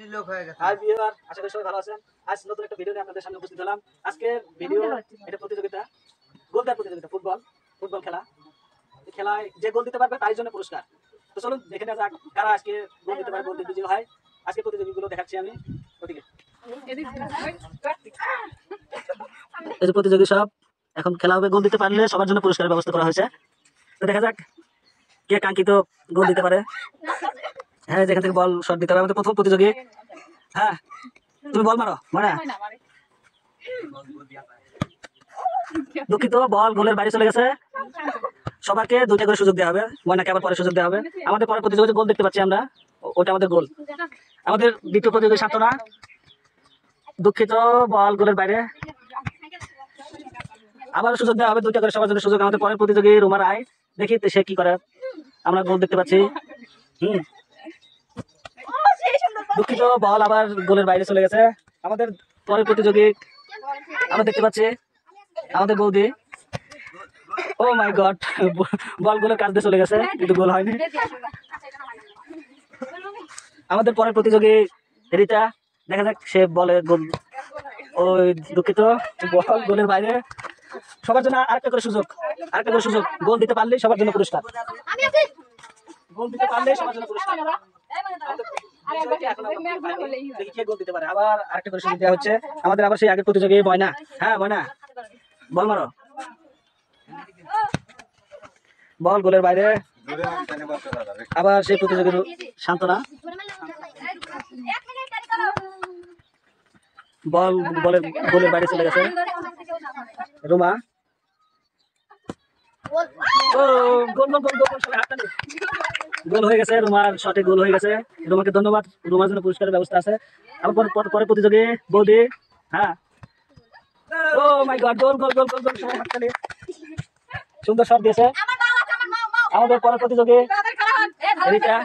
High viewer, আশা করি সবাই ভালো আছেন। আজ নতুন একটা ভিডিও নিয়ে আপনাদের সামনে উপস্থিত হলাম। আজকের ভিডিও এটা প্রতিযোগিতা, গোল দেওয়ার প্রতিযোগিতা, ফুটবল খেলা। এই খেলায় যে গোল দিতে পারবে তার জন্য পুরস্কার। তো চলুন দেখে নেওয়া যাক কারা আজকে গোল দিতে পারে, গোল দিয়ে বিজয়ী হয়। আজকে প্রতিযোগীগুলো দেখাচ্ছি আমি ওদিকে। এই যে প্রতিযোগী সব এখন খেলা হবে, গোল দিতে পারলে সবার জন্য পুরস্কারের ব্যবস্থা করা হয়েছে। তো দেখা যাক কে কাঙ্ক্ষিত গোল দিতে পারে। হ্যাঁ, যেখান থেকে বল শট দিতে হবে। আমাদের প্রথম প্রতিযোগী। হ্যাঁ, তুমি বল মারো। মানে দুঃখিত, বল গোলের বাইরে চলে গেছে। সবাইকে দুইটা করে সুযোগ দেওয়া হবে, ময়নাকে আবার পরে সুযোগ দেওয়া হবে। আমাদের পরে প্রতিযোগিতা গোল দেখতে পাচ্ছি আমরা, ওটা আমাদের গোল। আমাদের দ্বিতীয় প্রতিযোগী সান্ত্বনা। দুঃখিত, বল গোলের বাইরে। আবার সুযোগ দেওয়া হবে, দুইটা করে সবার জন্য সুযোগ। আমাদের পরের প্রতিযোগী রুমা রায়, দেখি সে কি করে। আমরা গোল দেখতে পাচ্ছি। দুঃখিত, বল আবার গোলের বাইরে চলে গেছে। আমাদের পরের প্রতিযোগী আমরা দেখতে পাচ্ছি আমাদের বৌদি। ও মাই গড, বল গোলের কাছ দিয়ে চলে গেছে কিন্তু গোল হয়নি। আমাদের পরের প্রতিযোগী রিতা, দেখা যাক সে বলে গোল। ওই দুঃখিত, বল গোলের বাইরে। সবার জন্য আরেকটা করে সুযোগ, গোল দিতে পারলেই সবার জন্য পুরস্কার। গোল দিতে পারলেই সবার জন্য পুরস্কার। দেখি কে গোল দিতে পারে। আবার আরেকটা করে সুযোগ দেওয়া হচ্ছে। আমাদের আবার সেই আগের প্রতিযোগী ময়না। হ্যাঁ ময়না, বল মারো। বল গোলের বাইরে। আবার সেই প্রতিযোগীর সান্ত্বনা। বল গোলের বাইরে চলে গেছে। রুমা, গোল হয়ে গেছে। রুমার শটে গোল হয়ে গেছে। রুমাকে ধন্যবাদ, রুমার জন্য পুরস্কারের ব্যবস্থা আছে। আবার পরে প্রতিযোগী বৌদি। হ্যাঁ, ও মাই গড, গোল গোল গোল গোল গোল। সুন্দর শট দিয়েছে। আমাদের পরের প্রতিযোগী রিতা।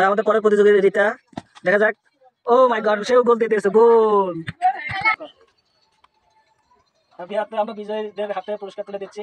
আমাদের পরের প্রতিযোগী রিতা, দেখা যাক। ও মাই গড, সেও গোল দিয়ে দিয়েছে, গোল। আমরা বিজয়ীদের হাতে পুরস্কার তুলে দিচ্ছি।